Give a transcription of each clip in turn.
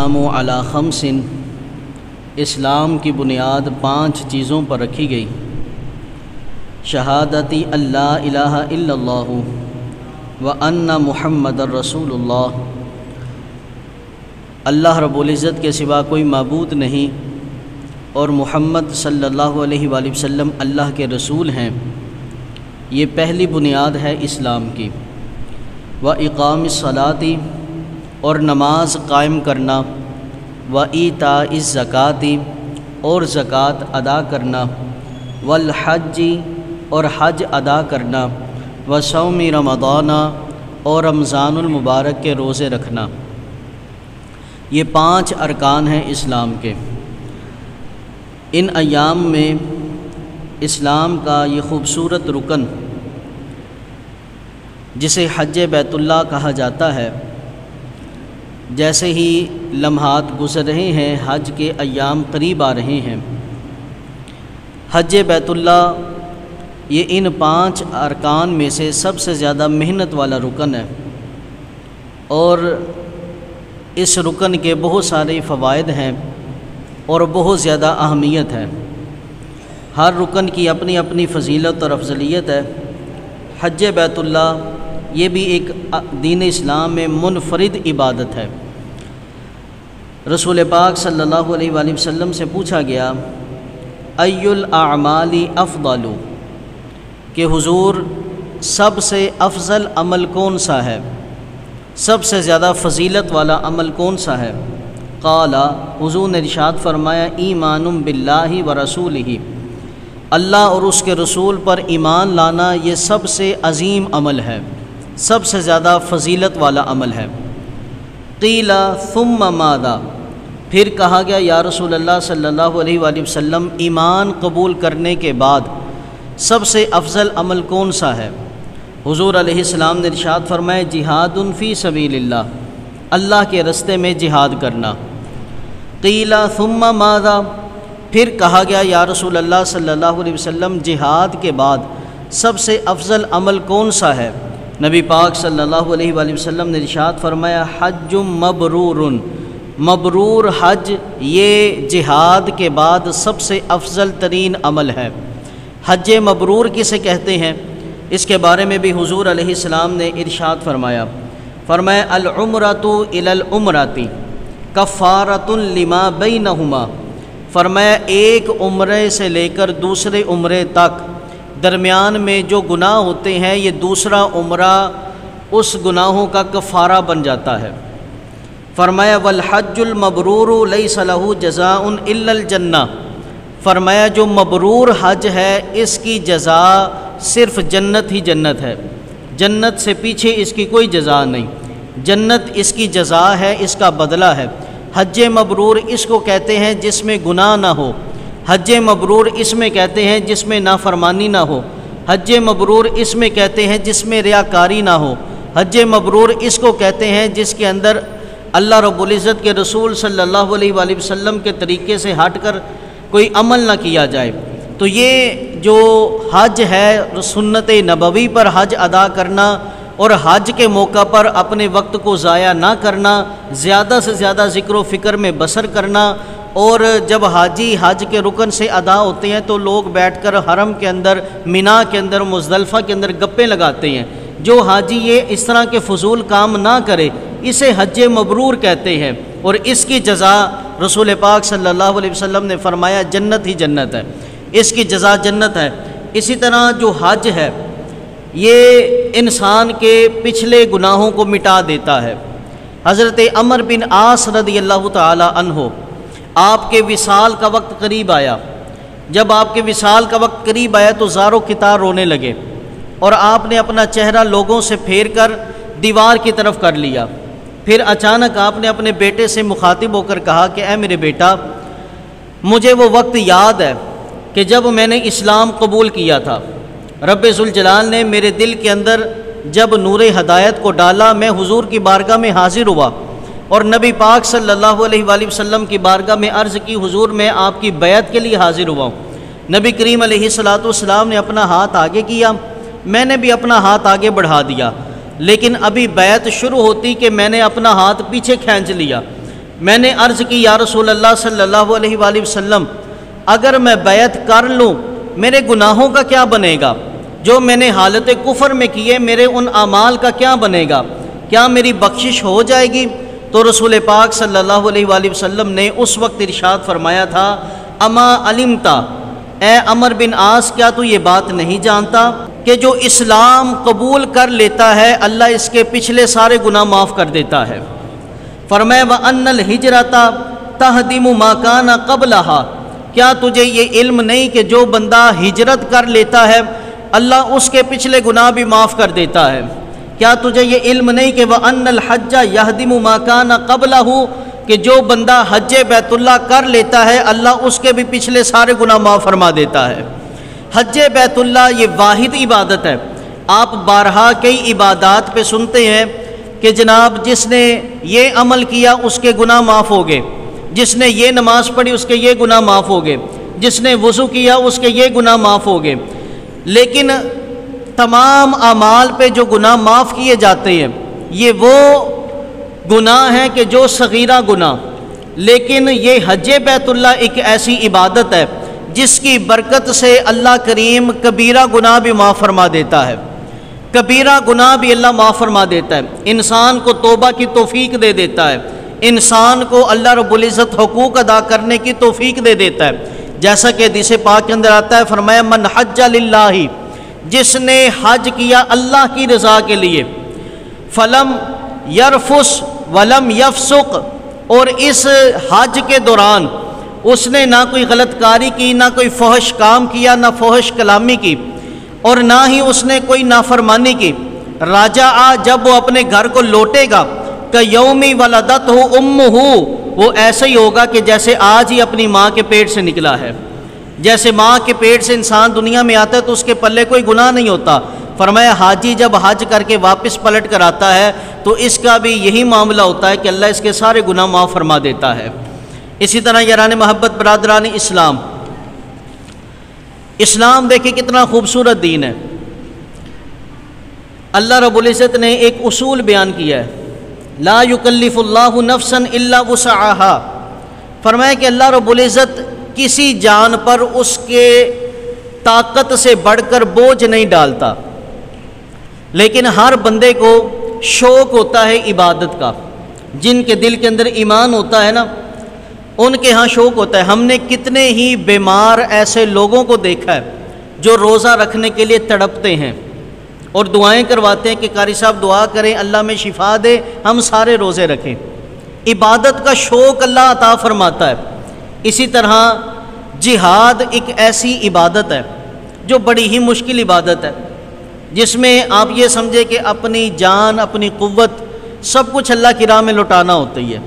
الاسلام علی خمس، اسلام کی بنیاد 5 چیزوں پر رکھی گئی۔ شہادتی اللہ الہ الا اللہ وان محمد الرسول اللہ، اللہ رب العزت کے سوا کوئی معبود نہیں اور محمد صلی اللہ علیہ وآلہ وسلم اللہ کے رسول ہیں۔ یہ پہلی بنیاد ہے اسلام کی۔ وإقام الصلاۃ، اور نماز قائم کرنا، وإیتاء الزکوٰۃ، اور زکوٰۃ ادا کرنا، والحج، اور حج ادا کرنا، وصوم رمضان، اور رمضان المبارک کے روزے رکھنا۔ یہ 5 ارکان ہیں اسلام کے۔ ان ایام میں اسلام کا یہ خوبصورت رکن جسے حج بیت اللہ کہا جاتا ہے، جیسے ہی لمحات گزر رہے ہیں حج کے ایام قریب آ رہے ہیں، حج بیت اللہ یہ ان 5 ارکان میں سے سب سے زیادہ محنت والا رکن ہے، اور اس رکن کے بہت سارے فوائد ہیں اور بہت زیادہ اہمیت ہے۔ ہر رکن کی اپنی اپنی فضیلت اور افضلیت ہے۔ حج بیت اللہ یہ بھی ایک دین اسلام میں منفرد عبادت ہے۔ رسول پاک صلی اللہ علیہ وآلہ وسلم سے پوچھا گیا ای الاعمال افضل، کہ حضور سب سے افضل عمل کون سا ہے، سب سے زیادہ فضیلت والا عمل کون سا ہے؟ قال، حضور نے ارشاد فرمایا ایمان باللہ ورسولہ، اللہ اور اس کے رسول پر ایمان لانا یہ سب سے عظیم عمل ہے، سب سے زیادہ فضیلت والا عمل ہے۔ قیل ثم ماذا، پھر کہا گیا یا رسول اللہ صلی اللہ علیہ وآلہ وسلم ایمان قبول کرنے کے بعد سب سے افضل عمل کون سا ہے؟ حضور علیہ السلام نے ارشاد فرمایا جہاد فی سبیل اللہ، اللہ کے رستے میں جہاد کرنا۔ قیل ثم ماذا، پھر کہا گیا یا رسول اللہ صلی اللہ علیہ وسلم جہاد کے بعد سب سے افضل عمل کون سا ہے؟ نبی پاک صلی اللہ علیہ وآلہ وسلم نے ارشاد فرمایا حج مبرور، مبرور حج یہ جہاد کے بعد سب سے افضل ترین عمل ہے۔ حج مبرور کسے کہتے ہیں؟ اس کے بارے میں بھی حضور علیہ السلام نے ارشاد فرمایا العمرۃ الی العمرۃ کفارۃ لما بینہما، فرمایا ایک عمرے سے لے کر دوسرے عمرے تک درمیان میں جو گناہ ہوتے ہیں یہ دوسرا عمرہ اس گناہوں کا کفارہ بن جاتا ہے۔ فرمایا والحج المبرور لیس لہ جزاء الا الجنہ، فرمایا جو مبرور حج ہے اس کی جزا صرف جنت ہی جنت ہے، جنت سے پیچھے اس کی کوئی جزا نہیں، جنت اس کی جزا ہے، اس کا بدلہ ہے۔ حج مبرور اس کو کہتے ہیں جس میں گناہ نہ ہو، حج مبرور اس میں کہتے ہیں جس میں نافرمانی نہ ہو، حج مبرور اس میں کہتے ہیں جس میں ریاکاری نہ ہو، حج مبرور اس کو کہتے ہیں جس کے اندر اللہ رب العزت کے رسول صلی اللہ علیہ وآلہ وسلم کے طریقے سے ہٹ کر کوئی عمل نہ کیا جائے۔ تو یہ جو حج ہے سنت نبوی پر حج ادا کرنا اور حج کے موقع پر اپنے وقت کو ضائع نہ کرنا، زیادہ سے زیادہ ذکر و فکر میں بسر کرنا، اور جب حاجی حج کے رکن سے ادا ہوتے ہیں تو لوگ بیٹھ کر حرم کے اندر، مینا کے اندر، مزدلفہ کے اندر گپیں لگاتے ہیں۔ جو حاجی یہ اس طرح کے فضول کام نہ کرے اسے حج مبرور کہتے ہیں، اور اس کی جزا رسول پاک صلی اللہ علیہ وسلم نے فرمایا جنت ہی جنت ہے، اس کی جزا جنت ہے۔ اسی طرح جو حج ہے یہ انسان کے پچھلے گناہوں کو مٹا دیتا ہے۔ حضرت عمر بن عاص رضی اللہ تعالی عنہ، آپ کے وصال کا وقت قریب آیا، جب آپ کے وصال کا وقت قریب آیا تو زار و کتار رونے لگے، اور آپ نے اپنا چہرہ لوگوں سے پھیر کر دیوار کی طرف کر لیا۔ پھر اچانک آپ نے اپنے بیٹے سے مخاطب ہو کر کہا کہ اے میرے بیٹا، مجھے وہ وقت یاد ہے کہ جب میں نے اسلام قبول کیا تھا، رب ذوالجلال نے میرے دل کے اندر جب نور ہدایت کو ڈالا، میں حضور کی بارگاہ میں حاضر ہوا اور نبی پاک صلی اللہ علیہ وآلہ وسلم کی بارگاہ میں عرض کی حضور میں آپ کی بیعت کے لیے حاضر ہوا ہوں۔ نبی کریم علیہ السلام نے اپنا ہاتھ آگے کیا، میں نے بھی اپنا ہاتھ آگے بڑھا دیا، لیکن ابھی بیعت شروع ہوتی کہ میں نے اپنا ہاتھ پیچھے کھینچ لیا۔ میں نے عرض کی یا رسول اللہ صلی اللہ علیہ وآلہ وسلم اگر میں بیعت کر لوں میرے گناہوں کا کیا بنے گا؟ جو میں نے حالت کفر میں کیے میرے ان اعمال کا کیا بنے گا؟ کیا میری بخشش ہو جائے گی؟ تو رسول پاک صلی اللہ علیہ وآلہ وسلم نے اس وقت ارشاد فرمایا تھا اما علمتا، اے عمر بن عاص کیا تو یہ بات نہیں جانتا کہ جو اسلام قبول کر لیتا ہے اللہ اس کے پچھلے سارے گناہ معاف کر دیتا ہے۔ فرمایا وَأَنَّ الْهِجْرَةَ تَهْدِمُ مَا كَانَ قَبْلَهَا، کیا تجھے یہ علم نہیں کہ جو بندہ ہجرت کر لیتا ہے اللہ اس کے پچھلے گناہ بھی معاف کر دیتا ہے؟ کیا تجھے یہ علم نہیں کہ وَأَنَّ الْحَجَّ يَهْدِمُ مَا كَانَ قَبْلَهُ، کہ جو بندہ حج بیت اللہ کر لیتا ہے اللہ اس کے بھی پچھلے سارے گناہ معاف فرما دیتا ہے۔ حج بیت اللہ یہ واحد عبادت ہے۔ آپ بارہا کئی عبادات پہ سنتے ہیں کہ جناب جس نے یہ عمل کیا اس کے گناہ معاف ہو گئے، جس نے یہ نماز پڑھی اس کے یہ گناہ معاف ہو گئے، جس نے وضو کیا اس کے یہ گناہ معاف ہو گئے، لیکن تمام اعمال پہ جو گناہ معاف کیے جاتے ہیں یہ وہ گناہ ہیں کہ جو صغیرہ گناہ، لیکن یہ حج بیت اللہ ایک ایسی عبادت ہے جس کی برکت سے اللہ کریم کبیرہ گناہ بھی معاف فرما دیتا ہے، کبیرہ گناہ بھی اللہ معاف فرما دیتا ہے، انسان کو توبہ کی توفیق دے دیتا ہے، انسان کو اللہ رب العزت حقوق ادا کرنے کی توفیق دے دیتا ہے۔ جیسا کہ حدیث پاک کے اندر آتا ہے فرمایا من حج للہ، جس نے حج کیا اللہ کی رضا کے لیے، فلم یرفس ولم یفسق، اور اس حج کے دوران اس نے نہ کوئی غلط کاری کی، نہ کوئی فحش کام کیا، نہ فحش کلامی کی، اور نہ ہی اس نے کوئی نافرمانی کی، راجع جب وہ اپنے گھر کو لوٹے گا کیومی ولدتہ امہ، وہ ایسا ہی ہوگا کہ جیسے آج ہی اپنی ماں کے پیٹ سے نکلا ہے۔ جیسے ماں کے پیٹ سے انسان دنیا میں آتا ہے تو اس کے پلے کوئی گناہ نہیں ہوتا، فرمایا حاجی جب حج کر کے واپس پلٹ کر آتا ہے تو اس کا بھی یہی معاملہ ہوتا ہے کہ اللہ اس کے سارے گناہ معاف فرما دیتا ہے۔ اسی طرح یاران محبت برادران اسلام، اسلام دیکھیں کتنا خوبصورت دین ہے۔ اللہ رب العزت نے ایک اصول بیان کیا ہے، لا یکلف اللہ نفسا الا وسعها، فرمایا کہ اللہ رب العزت کسی جان پر اس کے طاقت سے بڑھ کر بوجھ نہیں ڈالتا، لیکن ہر بندے کو شوق ہوتا ہے عبادت کا۔ جن کے دل کے اندر ایمان ہوتا ہے نا ان کے ہاں شوق ہوتا ہے۔ ہم نے کتنے ہی بیمار ایسے لوگوں کو دیکھا ہے جو روزہ رکھنے کے لیے تڑپتے ہیں اور دعائیں کرواتے ہیں کہ قاری صاحب دعا کریں اللہ میں شفا دے، ہم سارے روزے رکھیں۔ عبادت کا شوق اللہ عطا فرماتا ہے۔ اسی طرح جہاد ایک ایسی عبادت ہے جو بڑی ہی مشکل عبادت ہے، جس میں آپ یہ سمجھے کہ اپنی جان اپنی قوت سب کچھ اللہ کی راہ میں لٹانا ہوتی ہے۔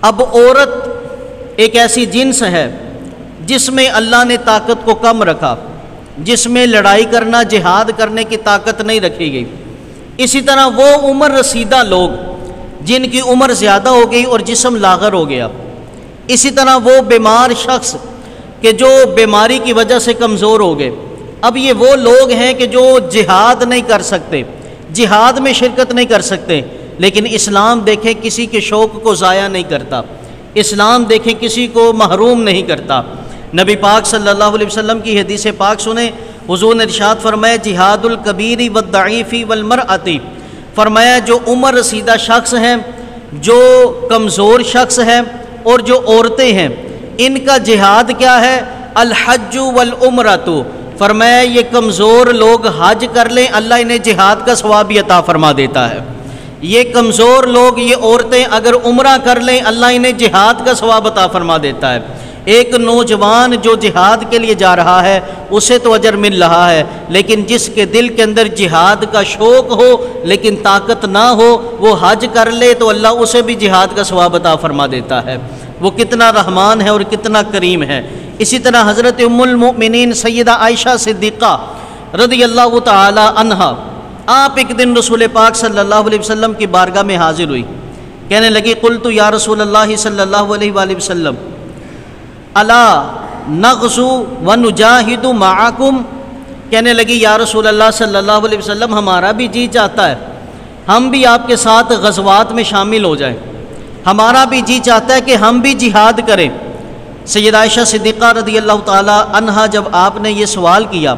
اب عورت ایک ایسی جنس ہے جس میں اللہ نے طاقت کو کم رکھا، جس میں لڑائی کرنا جہاد کرنے کی طاقت نہیں رکھی گئی۔ اسی طرح وہ عمر رسیدہ لوگ جن کی عمر زیادہ ہو گئی اور جسم لاغر ہو گیا، اسی طرح وہ بیمار شخص کہ جو بیماری کی وجہ سے کمزور ہو گئے، اب یہ وہ لوگ ہیں کہ جو جہاد نہیں کر سکتے، جہاد میں شرکت نہیں کر سکتے، لیکن اسلام دیکھیں کسی کے شوق کو ضائع نہیں کرتا، اسلام دیکھیں کسی کو محروم نہیں کرتا۔ نبی پاک صلی اللہ علیہ وسلم کی حدیث پاک سنیں، حضور نے ارشاد فرمایا جہاد الکبیر والضعیف والمرأۃ، فرمایا جو عمر رسیدہ شخص ہیں، جو کمزور شخص ہیں اور جو عورتیں ہیں، ان کا جہاد کیا ہے؟ الحج والعمرۃ، فرمایا یہ کمزور لوگ حج کر لیں اللہ انہیں جہاد کا ثواب بھی عطا فرما دیتا ہے۔ یہ کمزور لوگ، یہ عورتیں اگر عمرہ کر لیں اللہ انہیں جہاد کا ثواب عطا فرما دیتا ہے۔ ایک نوجوان جو جہاد کے لیے جا رہا ہے اسے تو اجر مل رہا ہے، لیکن جس کے دل کے اندر جہاد کا شوق ہو لیکن طاقت نہ ہو وہ حج کر لے تو اللہ اسے بھی جہاد کا ثواب عطا فرما دیتا ہے۔ وہ کتنا رحمان ہے اور کتنا کریم ہے۔ اسی طرح حضرت ام المؤمنین سیدہ عائشہ صدیقہ رضی اللہ تعالی عنہا، آپ ایک دن رسول پاک صلی اللہ علیہ وسلم کی بارگاہ میں حاضر ہوئی، کہنے لگی قلت یا رسول اللہ صلی اللہ علیہ وآلہ وسلم الا نغزو ونجاہد معکم، کہنے لگی یا رسول اللہ صلی اللہ علیہ وسلم ہمارا بھی جی چاہتا ہے ہم بھی آپ کے ساتھ غزوات میں شامل ہو جائیں، ہمارا بھی جی چاہتا ہے کہ ہم بھی جہاد کریں۔ سیدہ عائشہ صدیقہ رضی اللہ تعالی عنہا جب آپ نے یہ سوال کیا،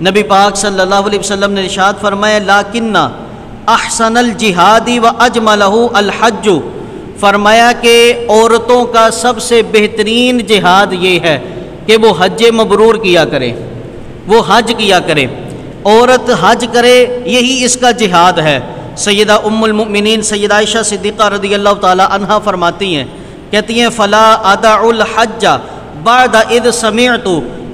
نبی پاک صلی اللہ علیہ وسلم نے ارشاد فرمایا لیکن احسن الجہاد و اجملہ الحج، فرمایا کہ عورتوں کا سب سے بہترین جہاد یہ ہے کہ وہ حج مبرور کیا کرے، وہ حج کیا کرے، عورت حج کرے، یہی اس کا جہاد ہے۔ سیدہ ام المؤمنین سیدہ عائشہ صدیقہ رضی اللہ تعالی عنہا فرماتی ہیں، کہتی ہیں فلا ادع الحج بعد اذ سمعت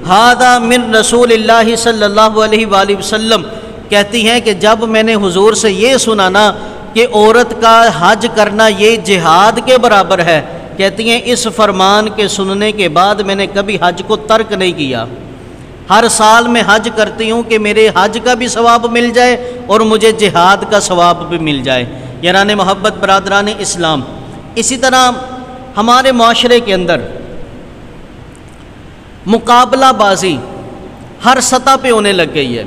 هذا من رسول اللہ صلی اللہ علیہ وآلہ وسلم، کہتی ہیں کہ جب میں نے حضور سے یہ سنا نا کہ عورت کا حج کرنا یہ جہاد کے برابر ہے، کہتی ہیں اس فرمان کے سننے کے بعد میں نے کبھی حج کو ترک نہیں کیا۔ ہر سال میں حج کرتی ہوں کہ میرے حج کا بھی ثواب مل جائے اور مجھے جہاد کا ثواب بھی مل جائے۔ یاران محبت برادران اسلام، اسی طرح ہمارے معاشرے کے اندر مقابلہ بازی ہر سطح پہ ہونے لگ گئی ہے۔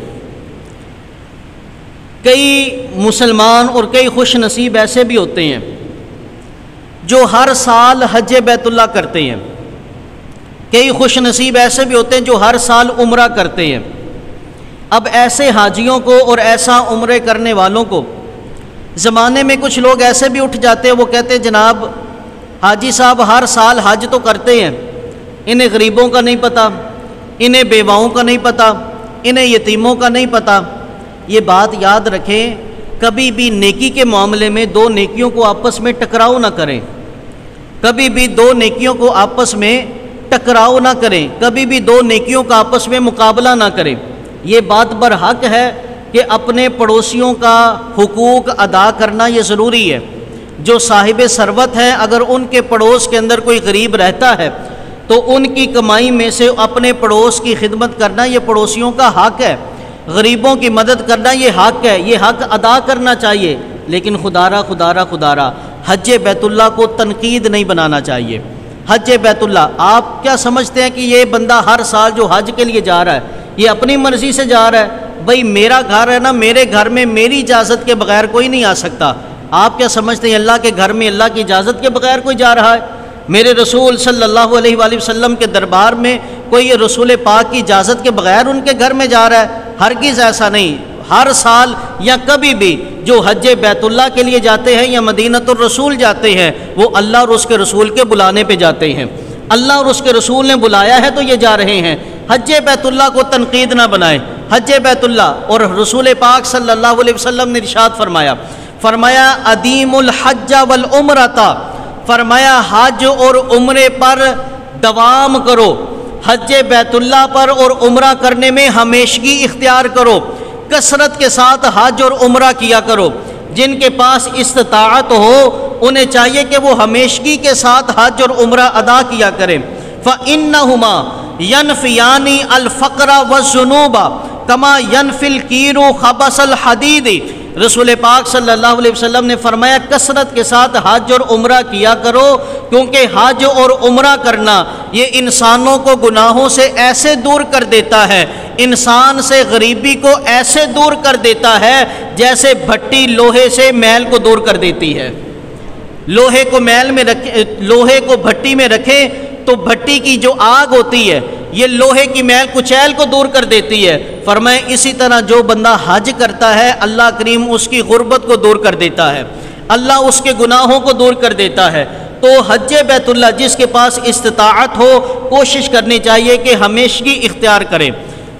کئی مسلمان اور کئی خوش نصیب ایسے بھی ہوتے ہیں جو ہر سال حج بیت اللہ کرتے ہیں، کئی خوش نصیب ایسے بھی ہوتے ہیں جو ہر سال عمرہ کرتے ہیں۔ اب ایسے حاجیوں کو اور ایسا عمرے کرنے والوں کو زمانے میں کچھ لوگ ایسے بھی اٹھ جاتے ہیں، وہ کہتے ہیں جناب حاجی صاحب ہر سال حج تو کرتے ہیں، انہیں غریبوں کا نہیں پتہ، انہیں بیواؤں کا نہیں پتہ، انہیں یتیموں کا نہیں پتہ۔ یہ بات یاد رکھیں، کبھی بھی نیکی کے معاملے میں دو نیکیوں کو آپس میں ٹکراؤ نہ کریں، کبھی بھی دو نیکیوں کو آپس میں ٹکراؤ نہ کریں، کبھی بھی دو نیکیوں کا آپس میں مقابلہ نہ کریں۔ یہ بات برحق ہے کہ اپنے پڑوسیوں کا حقوق ادا کرنا یہ ضروری ہے۔ جو صاحب ثروت ہیں اگر ان کے پڑوس کے اندر کوئی غریب رہتا ہے تو ان کی کمائی میں سے اپنے پڑوس کی خدمت کرنا یہ پڑوسیوں کا حق ہے، غریبوں کی مدد کرنا یہ حق ہے، یہ حق ادا کرنا چاہیے۔ لیکن خدارہ حج بیت اللہ کو تنقید نہیں بنانا چاہیے۔ حج بیت اللہ آپ کیا سمجھتے ہیں کہ یہ بندہ ہر سال جو حج کے لیے جا رہا ہے یہ اپنی مرضی سے جا رہا ہے؟ بھائی میرا گھر ہے نا، میرے گھر میں میری اجازت کے بغیر کوئی نہیں آ سکتا۔ آپ کیا سمجھتے ہیں اللہ کے گھر میں اللہ کی اجازت کے بغیر کوئی جا رہا ہے؟ میرے رسول صلی اللہ علیہ وآلہ وسلم کے دربار میں کوئی رسول پاک کی اجازت کے بغیر ان کے گھر میں جا رہا ہے؟ ہرگز ایسا نہیں۔ ہر سال یا کبھی بھی جو حج بیت اللہ کے لیے جاتے ہیں یا مدینۃ الرسول جاتے ہیں وہ اللہ اور اس کے رسول کے بلانے پہ جاتے ہیں۔ اللہ اور اس کے رسول نے بلایا ہے تو یہ جا رہے ہیں۔ حج بیت اللہ کو تنقید نہ بنائیں۔ حج بیت اللہ اور رسول پاک صلی اللہ علیہ وسلم نے ارشاد فرمایا ادیم الحج والعمرۃ، فرمایا حج اور عمرے پر دوام کرو، حج بیت اللہ پر اور عمرہ کرنے میں ہمیشگی اختیار کرو، کثرت کے ساتھ حج اور عمرہ کیا کرو۔ جن کے پاس استطاعت ہو انہیں چاہیے کہ وہ ہمیشگی کے ساتھ حج اور عمرہ ادا کیا کریں۔ فَإِنَّهُمَا يَنْفِيَانِ الْفَقْرَ وَالذُّنُوبَ كَمَا يَنْفِي الْكِيرُ خَبَثَ الْحَدِيدِ۔ رسول پاک صلی اللہ علیہ وسلم نے فرمایا کثرت کے ساتھ حج اور عمرہ کیا کرو، کیونکہ حج اور عمرہ کرنا یہ انسانوں کو گناہوں سے ایسے دور کر دیتا ہے، انسان سے غریبی کو ایسے دور کر دیتا ہے جیسے بھٹی لوہے سے میل کو دور کر دیتی ہے۔ لوہے کو بھٹی میں رکھیں تو بھٹی کی جو آگ ہوتی ہے یہ لوہے کی میل کچیل کو دور کر دیتی ہے۔ فرمائے اسی طرح جو بندہ حج کرتا ہے اللہ کریم اس کی غربت کو دور کر دیتا ہے، اللہ اس کے گناہوں کو دور کر دیتا ہے۔ تو حج بیت اللہ جس کے پاس استطاعت ہو کوشش کرنی چاہیے کہ ہمیشگی اختیار کرے،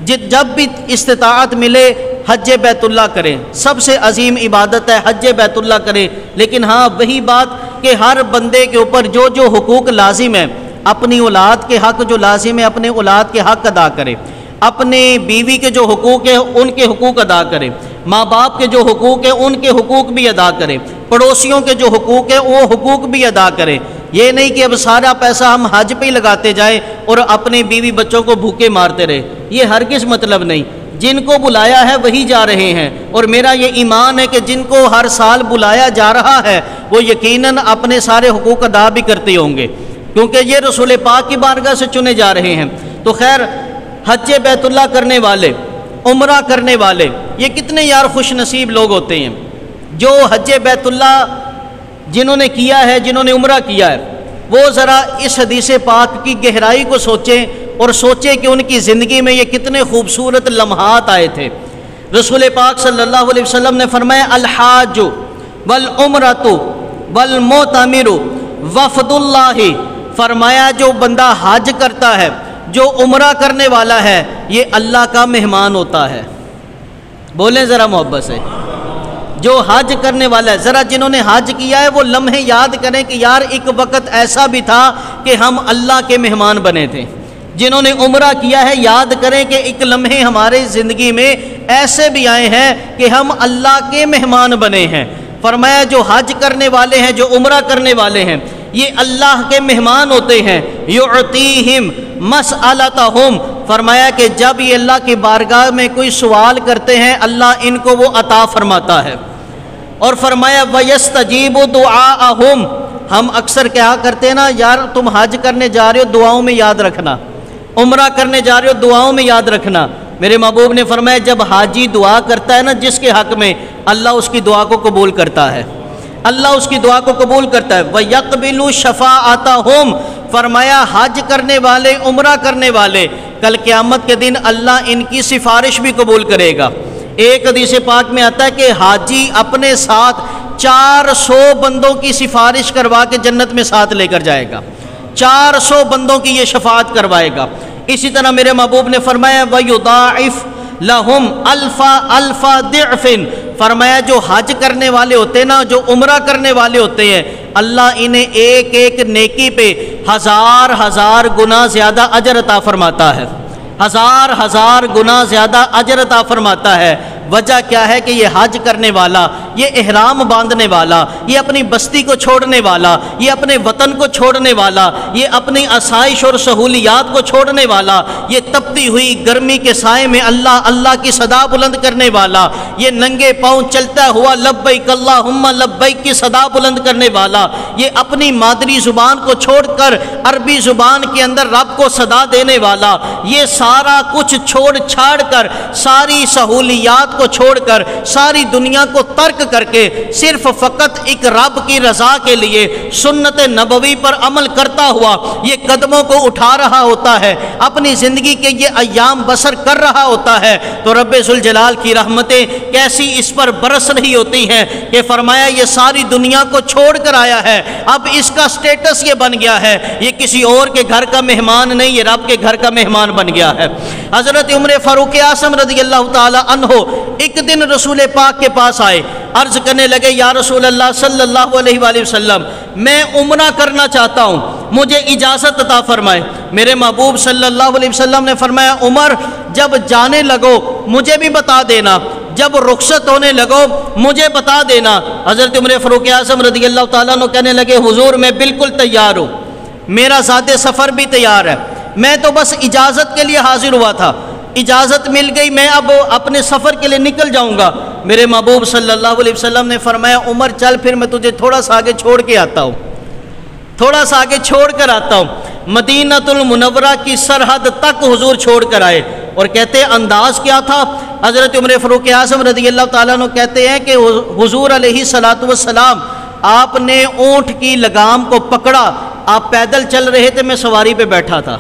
جب بھی استطاعت ملے حج بیت اللہ کریں۔ سب سے عظیم عبادت ہے حج بیت اللہ کریں، لیکن ہاں وہی بات کہ ہر بندے کے اوپر جو جو حقوق لازم ہے، اپنی اولاد کے حق جو لازم ہے اپنے اولاد کے حق ادا کرے، اپنے بیوی کے جو حقوق ہیں ان کے حقوق ادا کرے، ماں باپ کے جو حقوق ہیں ان کے حقوق بھی ادا کرے، پڑوسیوں کے جو حقوق ہیں وہ حقوق بھی ادا کرے۔ یہ نہیں کہ اب سارا پیسہ ہم حج پہ ہی لگاتے جائیں اور اپنے بیوی بچوں کو بھوکے مارتے رہے، یہ ہرگز مطلب نہیں۔ جن کو بلایا ہے وہی جا رہے ہیں، اور میرا یہ ایمان ہے کہ جن کو ہر سال بلایا جا رہا ہے وہ یقیناً اپنے سارے حقوق ادا بھی کرتے ہوں گے، کیونکہ یہ رسول پاک کی بارگاہ سے چنے جا رہے ہیں۔ تو خیر حج بیت اللہ کرنے والے، عمرہ کرنے والے، یہ کتنے یار خوش نصیب لوگ ہوتے ہیں جو حج بیت اللہ جنہوں نے کیا ہے، جنہوں نے عمرہ کیا ہے، وہ ذرا اس حدیث پاک کی گہرائی کو سوچیں اور سوچیں کہ ان کی زندگی میں یہ کتنے خوبصورت لمحات آئے تھے۔ رسول پاک صلی اللہ علیہ وسلم نے فرمایا الحاج والعمرۃ والمعتمر وفد اللہ، فرمایا جو بندہ حج کرتا ہے، جو عمرہ کرنے والا ہے، یہ اللہ کا مہمان ہوتا ہے۔ بولیں ذرا محبت سے، جو حج کرنے والا ہے، ذرا جنہوں نے حج کیا ہے وہ لمحے یاد کریں کہ یار ایک وقت ایسا بھی تھا کہ ہم اللہ کے مہمان بنے تھے۔ جنہوں نے عمرہ کیا ہے یاد کریں کہ ایک لمحے ہمارے زندگی میں ایسے بھی آئے ہیں کہ ہم اللہ کے مہمان بنے ہیں۔ فرمایا جو حج کرنے والے ہیں، جو عمرہ کرنے والے ہیں، یہ اللہ کے مہمان ہوتے ہیں۔ یعطیہم مسئلتہم، فرمایا کہ جب یہ اللہ کی بارگاہ میں کوئی سوال کرتے ہیں اللہ ان کو وہ عطا فرماتا ہے۔ اور فرمایا وَيَسْتَجِيبُ دُعَاءَهُمْ، ہم اکثر کیا کرتے ہیں نا، یار تم حج کرنے جا رہے ہو دعاؤں میں یاد رکھنا، عمرہ کرنے جا رہے ہو دعاؤں میں یاد رکھنا۔ میرے محبوب نے فرمایا جب حاجی دعا کرتا ہے نا جس کے حق میں، اللہ اس کی دعا کو قبول کرتا ہے، اللہ اس کی دعا کو قبول کرتا ہے۔ وَيَقْبِلُ شَفَاعَتَهُمْ، فرمایا حج کرنے والے، عمرہ کرنے والے، کل قیامت کے دن اللہ ان کی سفارش بھی قبول کرے گا۔ ایک حدیث پاک میں آتا ہے کہ حاجی اپنے ساتھ 400 بندوں کی سفارش کروا کے جنت میں ساتھ لے کر جائے گا، 400 بندوں کی یہ شفاعت کروائے گا۔ اسی طرح میرے محبوب نے فرمایا وَيُضَاعِفْ لَهُمْ أَلْفَ ضِعْفٍ، فرمایا جو حج کرنے والے ہوتے ہیں نا، جو عمرہ کرنے والے ہوتے ہیں، اللہ انہیں ایک ایک نیکی پہ 1000 گنا زیادہ اجر عطا فرماتا ہے، 1000 گنا زیادہ اجر عطا فرماتا ہے۔ وجہ کیا ہے کہ یہ حج کرنے والا، یہ احرام باندھنے والا، یہ اپنی بستی کو چھوڑنے والا، یہ اپنے وطن کو چھوڑنے والا، یہ اپنی آسائش اور سہولیات کو چھوڑنے والا، یہ تپتی ہوئی گرمی کے سائے میں اللہ اللہ کی صدا بلند کرنے والا، یہ ننگے پاؤں چلتا ہوا لبیک اللہم لبیک کی صدا بلند کرنے والا، یہ اپنی مادری زبان کو چھوڑ کر عربی زبان کے اندر رب کو صدا دینے والا، یہ سارا کچھ چھوڑ چھاڑ کر، ساری سہولیات کو چھوڑ کر، ساری دنیا کو ترک کر کے صرف فقط ایک رب کی رضا کے لیے سنت نبوی پر عمل کرتا ہوا یہ قدموں کو اٹھا رہا ہوتا ہے، اپنی زندگی کے یہ ایام بسر کر رہا ہوتا ہے، تو رب ذوالجلال کی رحمتیں کیسی اس پر برس رہی ہوتی ہیں کہ فرمایا یہ ساری دنیا کو چھوڑ کر آیا ہے، اب اس کا سٹیٹس یہ بن گیا ہے، یہ کسی اور کے گھر کا مہمان نہیں، یہ رب کے گھر کا مہمان بن گیا ہے۔ حضرت عمر فاروق اعظم رضی اللہ تعالی عنہ ایک دن رسول پاک کے پاس آئے، عرض کرنے لگے یا رسول اللہ صلی اللہ علیہ وآلہ وسلم میں عمرہ کرنا چاہتا ہوں، مجھے اجازت عطا فرمائے۔ میرے محبوب صلی اللہ علیہ وسلم نے فرمایا عمر جب جانے لگو مجھے بھی بتا دینا، جب رخصت ہونے لگو مجھے بتا دینا۔ حضرت عمر فاروق اعظم رضی اللہ تعالیٰ عنہ کہنے لگے حضور میں بالکل تیار ہوں، میرا ذات سفر بھی تیار ہے، میں تو بس اجازت کے لیے حاضر ہوا تھا، اجازت مل گئی، میں اب اپنے سفر کے لیے نکل جاؤں گا۔ میرے محبوب صلی اللہ علیہ وسلم نے فرمایا عمر چل پھر میں تجھے تھوڑا سا آگے چھوڑ کے آتا ہوں، تھوڑا سا آگے چھوڑ کر آتا ہوں۔ مدینہ المنورہ کی سرحد تک حضور چھوڑ کر آئے، اور کہتے ہیں انداز کیا تھا، حضرت عمر فاروق اعظم رضی اللہ تعالیٰ عنہ کہتے ہیں کہ حضور علیہ السلام آپ نے اونٹ کی لگام کو پکڑا، آپ پیدل چل رہے تھے، میں سواری پہ بیٹھا تھا،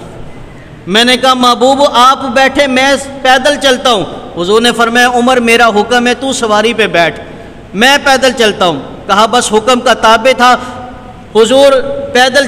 میں نے کہا محبوب آپ بیٹھے میں پیدل چلتا ہوں، حضور نے فرمایا عمر میرا حکم ہے تو سواری پہ بیٹھ، میں پیدل چلتا ہوں، کہا بس حکم کا تابع تھا۔ حضور پیدل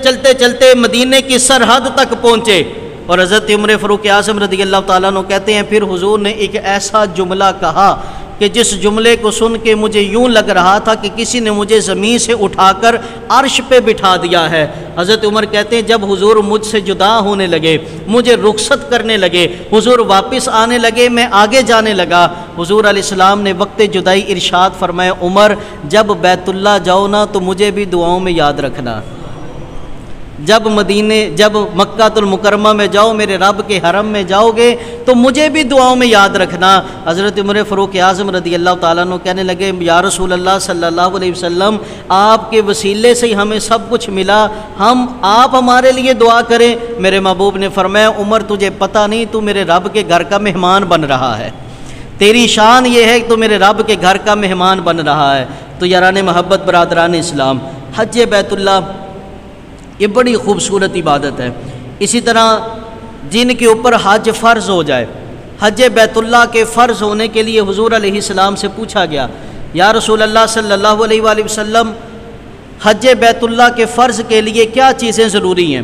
چلتے چلتے مدینے کی سرحد تک پہنچے، اور حضرت عمر فاروق اعظم رضی اللہ تعالیٰ عنہ کہتے ہیں پھر حضور نے ایک ایسا جملہ کہا کہ جس جملے کو سن کے مجھے یوں لگ رہا تھا کہ کسی نے مجھے زمین سے اٹھا کر عرش پہ بٹھا دیا ہے۔ حضرت عمر کہتے ہیں جب حضور مجھ سے جدا ہونے لگے، مجھے رخصت کرنے لگے، حضور واپس آنے لگے، میں آگے جانے لگا، حضور علیہ السلام نے وقت جدائی ارشاد فرمایا عمر جب بیت اللہ جاؤ نا تو مجھے بھی دعاؤں میں یاد رکھنا، جب مکہ المکرمہ میں جاؤ، میرے رب کے حرم میں جاؤ گے تو مجھے بھی دعاؤں میں یاد رکھنا۔ حضرت عمر فاروق اعظم رضی اللہ تعالیٰ عنہ کہنے لگے یا رسول اللہ صلی اللہ علیہ وسلم آپ کے وسیلے سے ہی ہمیں سب کچھ ملا، آپ ہمارے لیے دعا کریں۔ میرے محبوب نے فرمایا عمر تجھے پتہ نہیں تو میرے رب کے گھر کا مہمان بن رہا ہے، تیری شان یہ ہے کہ تو میرے رب کے گھر کا مہمان بن رہا ہے۔ تو یاران محبت برادران اسلام، حج بیت اللہ یہ بڑی خوبصورت عبادت ہے۔ اسی طرح جن کے اوپر حج فرض ہو جائے، حج بیت اللہ کے فرض ہونے کے لیے حضور علیہ السلام سے پوچھا گیا، یا رسول اللہ صلی اللہ علیہ وآلہ وسلم حج بیت اللہ کے فرض کے لیے کیا چیزیں ضروری ہیں؟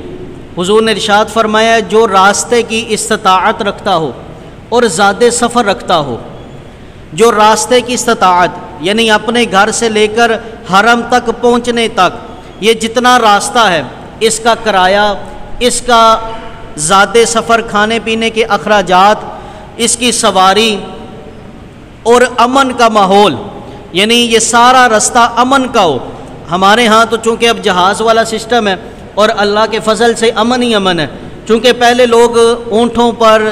حضور نے ارشاد فرمایا جو راستے کی استطاعت رکھتا ہو اور زیادہ سفر رکھتا ہو، جو راستے کی استطاعت یعنی اپنے گھر سے لے کر حرم تک پہنچنے تک یہ جتنا راستہ ہے، اس کا کرایہ، اس کا زیادہ سفر، کھانے پینے کے اخراجات، اس کی سواری اور امن کا ماحول، یعنی یہ سارا رستہ امن کا ہو۔ ہمارے ہاں تو چونکہ اب جہاز والا سسٹم ہے اور اللہ کے فضل سے امن ہی امن ہے، چونکہ پہلے لوگ اونٹوں پر،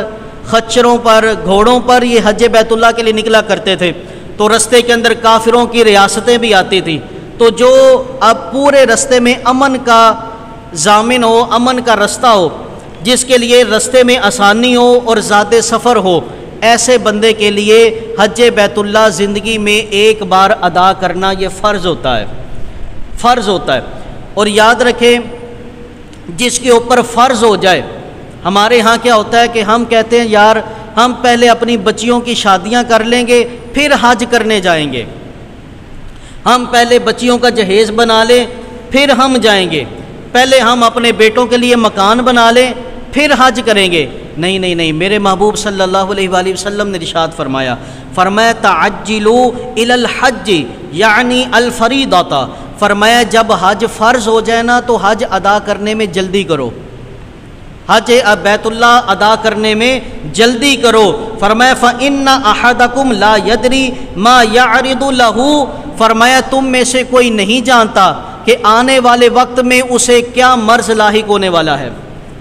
خچروں پر، گھوڑوں پر یہ حج بیت اللہ کے لیے نکلا کرتے تھے، تو رستے کے اندر کافروں کی ریاستیں بھی آتی تھیں، تو جو اب پورے رستے میں امن کا ضامن ہو، امن کا رستہ ہو، جس کے لیے رستے میں آسانی ہو اور زیادہ سفر ہو، ایسے بندے کے لیے حج بیت اللہ زندگی میں ایک بار ادا کرنا یہ فرض ہوتا ہے، فرض ہوتا ہے۔ اور یاد رکھیں جس کے اوپر فرض ہو جائے، ہمارے ہاں کیا ہوتا ہے کہ ہم کہتے ہیں یار ہم پہلے اپنی بچیوں کی شادیاں کر لیں گے پھر حج کرنے جائیں گے، ہم پہلے بچیوں کا جہیز بنا لیں پھر ہم جائیں گے، پہلے ہم اپنے بیٹوں کے لیے مکان بنا لیں پھر حج کریں گے۔ نہیں نہیں نہیں، میرے محبوب صلی اللہ علیہ وآلہ وسلم نے ارشاد فرمایا تعجلوا الی الحج یعنی الفریضہ، فرمایا جب حج فرض ہو جائے نا تو حج ادا کرنے میں جلدی کرو، حج بیت اللہ ادا کرنے میں جلدی کرو۔ فرمایا فإن أحدكم لا يدري ما يعرض له، فرمایا تم میں سے کوئی نہیں جانتا کہ آنے والے وقت میں اسے کیا مرض لاحق ہونے والا ہے،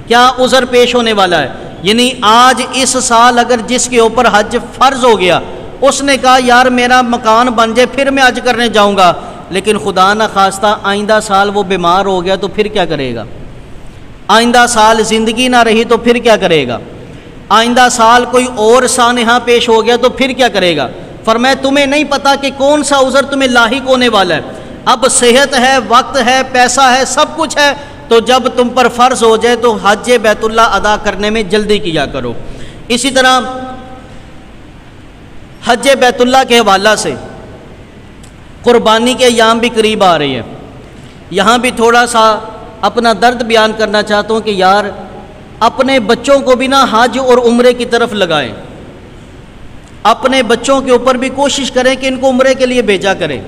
کیا عذر پیش ہونے والا ہے۔ یعنی آج اس سال اگر جس کے اوپر حج فرض ہو گیا، اس نے کہا یار میرا مکان بن جائے پھر میں حج کرنے جاؤں گا، لیکن خدا نہ خواستہ آئندہ سال وہ بیمار ہو گیا تو پھر کیا کرے گا؟ آئندہ سال زندگی نہ رہی تو پھر کیا کرے گا؟ آئندہ سال کوئی اور سانحہ پیش ہو گیا تو پھر کیا کرے گا؟ فرمایا تمہیں نہیں پتا کہ کون سا عذر تمہیں لاحق ہونے والا ہے، اب صحت ہے، وقت ہے، پیسہ ہے، سب کچھ ہے، تو جب تم پر فرض ہو جائے تو حج بیت اللہ ادا کرنے میں جلدی کیا کرو۔ اسی طرح حج بیت اللہ کے حوالہ سے قربانی کے ایام بھی قریب آ رہے ہیں، یہاں بھی تھوڑا سا اپنا درد بیان کرنا چاہتا ہوں کہ یار اپنے بچوں کو بھی نہ حج اور عمرے کی طرف لگائیں، اپنے بچوں کے اوپر بھی کوشش کریں کہ ان کو عمرے کے لیے بھیجا کریں۔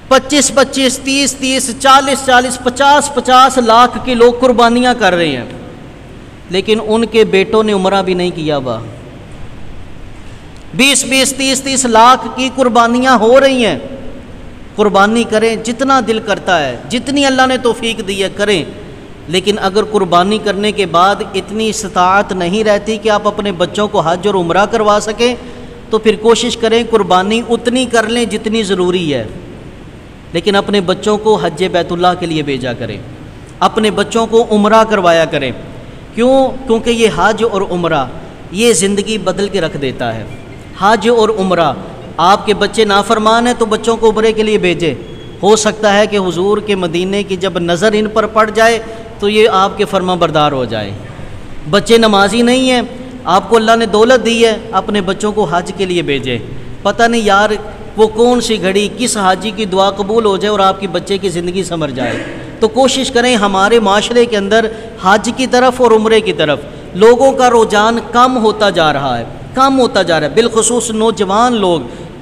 25-25، 30-30، 40-40، 50-50 لاکھ کی لوگ قربانیاں کر رہے ہیں، لیکن ان کے بیٹوں نے عمرہ بھی نہیں کیا ہوا۔ 20-20، 30-30 لاکھ کی قربانیاں ہو رہی ہیں۔ قربانی کریں جتنا دل کرتا ہے، جتنی اللہ نے توفیق دی ہے کریں، لیکن اگر قربانی کرنے کے بعد اتنی استطاعت نہیں رہتی کہ آپ اپنے بچوں کو حج اور عمرہ کروا سکیں، تو پھر کوشش کریں قربانی اتنی کر لیں جتنی ضروری ہے، لیکن اپنے بچوں کو حج بیت اللہ کے لیے بھیجا کریں، اپنے بچوں کو عمرہ کروایا کریں۔ کیونکہ یہ حج اور عمرہ یہ زندگی بدل کے رکھ دیتا ہے۔ حج اور عمرہ، آپ کے بچے نافرمان ہیں تو بچوں کو عمرے کے لیے بھیجیں، ہو سکتا ہے کہ حضور کے مدینے کی جب نظر ان پر پڑ جائے تو یہ آپ کے فرما بردار ہو جائے۔ بچے نمازی نہیں ہیں، آپ کو اللہ نے دولت دی ہے، اپنے بچوں کو حج کے لیے بھیجیں، پتہ نہیں یار وہ کون سی گھڑی کس حاجی کی دعا قبول ہو جائے اور آپ کی بچے کی زندگی سنور جائے۔ تو کوشش کریں ہمارے معاشرے کے اندر حج کی طرف اور عمرے کی طرف لوگوں کا رجحان کم ہوتا جا رہا ہے، کم ہوتا جا رہا ہے، بالخصوص نوجوان لوگ۔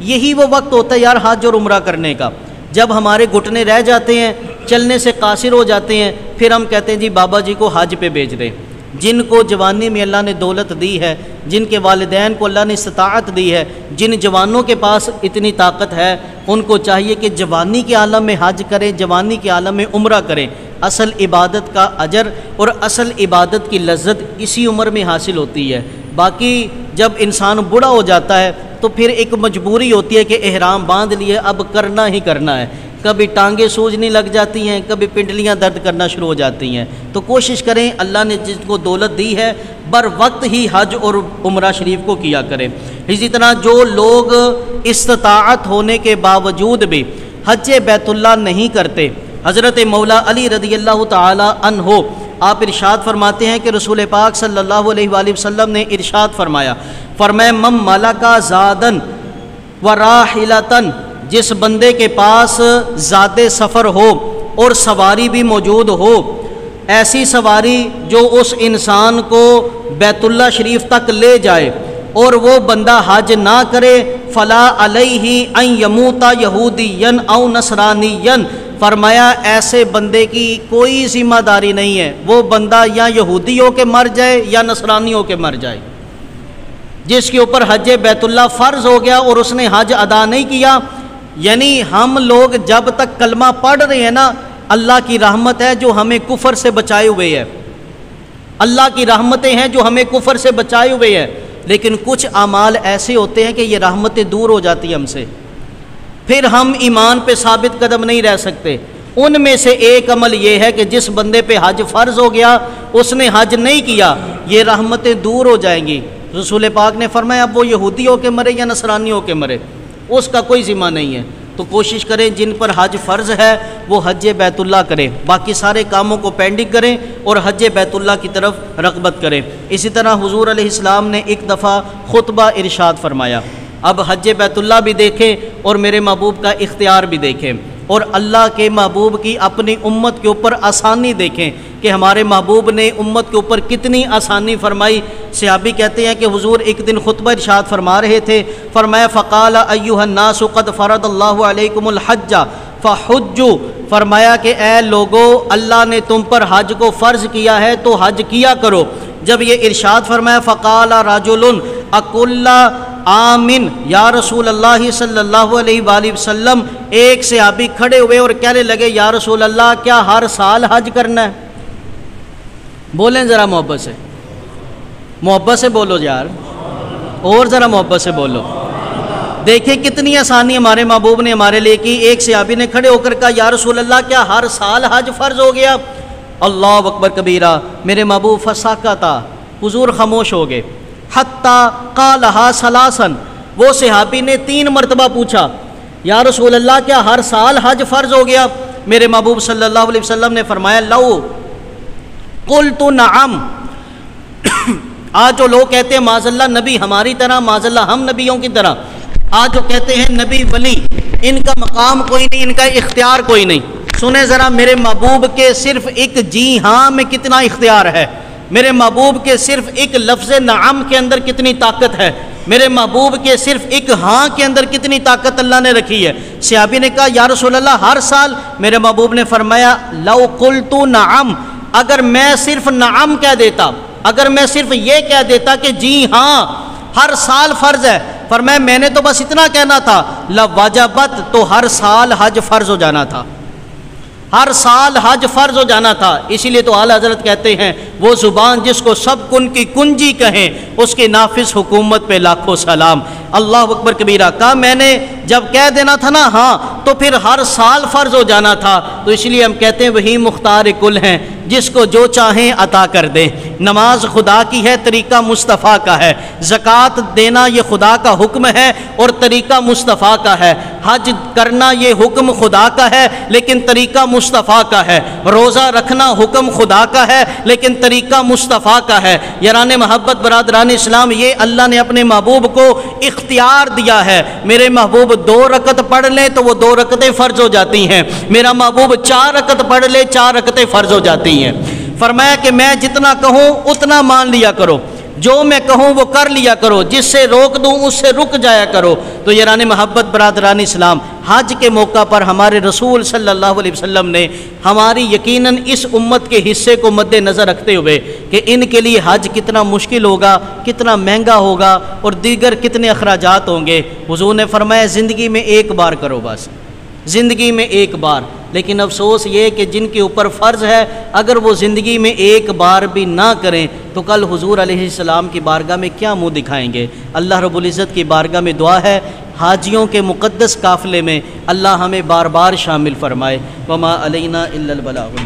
یہی وہ وقت ہوتا ہے یار حج اور عمرہ کرنے کا، جب ہمارے گھٹنے رہ جاتے ہیں، چلنے سے قاصر ہو جاتے ہیں، پھر ہم کہتے ہیں جی بابا جی کو حج پہ بھیج دیں۔ جن کو جوانی میں اللہ نے دولت دی ہے، جن کے والدین کو اللہ نے استطاعت دی ہے، جن جوانوں کے پاس اتنی طاقت ہے، ان کو چاہیے کہ جوانی کے عالم میں حج کریں، جوانی کے عالم میں عمرہ کریں۔ اصل عبادت کا اجر اور اصل عبادت کی لذت اسی عمر میں حاصل ہوتی ہے۔ باقی جب انسان بوڑھا ہو جاتا ہے تو پھر ایک مجبوری ہوتی ہے کہ احرام باندھ لیے اب کرنا ہی کرنا ہے، کبھی ٹانگیں سوجنے لگ جاتی ہیں، کبھی پنڈلیاں درد کرنا شروع ہو جاتی ہیں۔ تو کوشش کریں اللہ نے جس کو دولت دی ہے بر وقت ہی حج اور عمرہ شریف کو کیا کریں۔ اسی طرح جو لوگ استطاعت ہونے کے باوجود بھی حج بیت اللہ نہیں کرتے، حضرت مولا علی رضی اللہ تعالی عنہ آپ ارشاد فرماتے ہیں کہ رسول پاک صلی اللہ علیہ وآلہ وسلم نے ارشاد فرمایا مم ملکا زادن و راحلتن، جس بندے کے پاس زاد سفر ہو اور سواری بھی موجود ہو، ایسی سواری جو اس انسان کو بیت اللہ شریف تک لے جائے، اور وہ بندہ حج نہ کرے، فلا علیہ ان یموت یہودیا او نصرانیا، فرمایا ایسے بندے کی کوئی ذمہ داری نہیں ہے، وہ بندہ یا یہودی ہو کے مر جائے یا نصرانی ہو کے مر جائے۔ جس کے اوپر حج بیت اللہ فرض ہو گیا اور اس نے حج ادا نہیں کیا، یعنی ہم لوگ جب تک کلمہ پڑھ رہے ہیں نا، اللہ کی رحمت ہے جو ہمیں کفر سے بچائے ہوئے ہے، اللہ کی رحمتیں ہیں جو ہمیں کفر سے بچائے ہوئے ہے، لیکن کچھ اعمال ایسے ہوتے ہیں کہ یہ رحمتیں دور ہو جاتی ہیں ہم سے، پھر ہم ایمان پہ ثابت قدم نہیں رہ سکتے۔ ان میں سے ایک عمل یہ ہے کہ جس بندے پہ حج فرض ہو گیا، اس نے حج نہیں کیا، یہ رحمتیں دور ہو جائیں گی۔ رسول پاک نے فرمایا اب وہ یہودی ہو کے مرے یا نصرانی ہو کے مرے، اس کا کوئی ذمہ نہیں ہے۔ تو کوشش کریں جن پر حج فرض ہے وہ حج بیت اللہ کریں، باقی سارے کاموں کو پینڈنگ کریں اور حج بیت اللہ کی طرف رغبت کریں۔ اسی طرح حضور علیہ السلام نے ایک دفعہ خطبہ ارشاد فرمایا، اب حج بیت اللہ بھی دیکھیں اور میرے محبوب کا اختیار بھی دیکھیں، اور اللہ کے محبوب کی اپنی امت کے اوپر آسانی دیکھیں کہ ہمارے محبوب نے امت کے اوپر کتنی آسانی فرمائی۔ صحابی کہتے ہیں کہ حضور ایک دن خطبہ ارشاد فرما رہے تھے، فرمایا فقال ایھا الناس قد فرض اللہ علیکم الحج فحجوا، فرمایا کہ اے لوگو اللہ نے تم پر حج کو فرض کیا ہے تو حج کیا کرو۔ جب یہ ارشاد فرمایا فقال رجل اکل آمین یا رسول اللہ صلی اللہ علیہ وآلہ وسلم، ایک صحابی کھڑے ہوئے اور کہنے لگے یا رسول اللہ کیا ہر سال حج کرنا ہے؟ بولیں ذرا محبت سے، محبت سے بولو یار، اور ذرا محبت سے بولو۔ دیکھیں کتنی آسانی ہمارے محبوب نے ہمارے لیے کی۔ ایک صحابی نے کھڑے ہو کر کہا یا رسول اللہ کیا ہر سال حج فرض ہو گیا؟ اللہ اکبر کبیرہ، میرے محبوب فسکتا، حضور خاموش ہو گئے، حتی قالہا ثلاثاً، وہ صحابی نے 3 مرتبہ پوچھا یا رسول اللہ کیا ہر سال حج فرض ہو گیا؟ میرے محبوب صلی اللہ علیہ وسلم نے فرمایا لو قلت نعم۔ آج جو لوگ کہتے ہیں معاذ اللہ نبی ہماری طرح، معاذ اللہ ہم نبیوں کی طرح، آج جو کہتے ہیں نبی ولی، ان کا مقام کوئی نہیں، ان کا اختیار کوئی نہیں۔ سنیں ذرا میرے محبوب کے صرف ایک جی ہاں میں کتنا اختیار ہے، میرے محبوب کے صرف ایک لفظ نعم کے اندر کتنی طاقت ہے، میرے محبوب کے صرف ایک ہاں کے اندر کتنی طاقت اللہ نے رکھی ہے۔ صحابی نے کہا یا رسول اللہ ہر سال؟ میرے محبوب نے فرمایا لو قلت نعم، اگر میں صرف نعم کہہ دیتا، اگر میں صرف یہ کہہ دیتا کہ جی ہاں ہر سال فرض ہے، فرمایا میں نے تو بس اتنا کہنا تھا، لواجبت، تو ہر سال حج فرض ہو جانا تھا، ہر سال حج فرض ہو جانا تھا۔ اسی لیے تو اعلیٰ حضرت کہتے ہیں وہ زبان جس کو سب کن کی کنجی کہیں، اس کی نافذ حکومت پہ لاکھوں سلام۔ اللہ اکبر کبیرہ، کہا میں نے جب کہہ دینا تھا نا ہاں تو پھر ہر سال فرض ہو جانا تھا، تو اس لیے ہم کہتے ہیں وہی مختار کل ہیں جس کو جو چاہیں عطا کر دیں۔ نماز خدا کی ہے، طریقہ مصطفیٰ کا ہے، زکوٰۃ دینا یہ خدا کا حکم ہے اور طریقہ مصطفیٰ کا ہے، حج کرنا یہ حکم خدا کا ہے لیکن طریقہ مصطفیٰ کا ہے، روزہ رکھنا حکم خدا کا ہے لیکن طریقہ مصطفیٰ کا ہے۔ یاران محبت برادران اسلام، یہ اللہ نے اپنے محبوب کو اختیار دیا ہے۔ میرے محبوب 2 رکعت پڑھ لیں تو وہ 2 رکعتیں فرض ہو جاتی ہیں، میرا محبوب 4 رکعت پڑھ لے 4 رکعتیں فرض ہو جاتی ہیں۔ فرمایا کہ میں جتنا کہوں اتنا مان لیا کرو، جو میں کہوں وہ کر لیا کرو، جس سے روک دوں اس سے رک جایا کرو۔ تو یاران محبت برادران اسلام، حج کے موقع پر ہمارے رسول صلی اللہ علیہ وسلم نے ہماری یقیناً اس امت کے حصے کو مد نظر رکھتے ہوئے کہ ان کے لیے حج کتنا مشکل ہوگا، کتنا مہنگا ہوگا اور دیگر کتنے اخراجات ہوں گے، حضور نے فرمایا زندگی میں ایک بار کرو، بس زندگی میں ایک بار۔ لیکن افسوس یہ کہ جن کے اوپر فرض ہے اگر وہ زندگی میں ایک بار بھی نہ کریں تو کل حضور علیہ السلام کی بارگاہ میں کیا منہ دکھائیں گے۔ اللہ رب العزت کی بارگاہ میں دعا ہے حاجیوں کے مقدس قافلے میں اللہ ہمیں بار بار شامل فرمائے۔ وما علینا الا البلاغ۔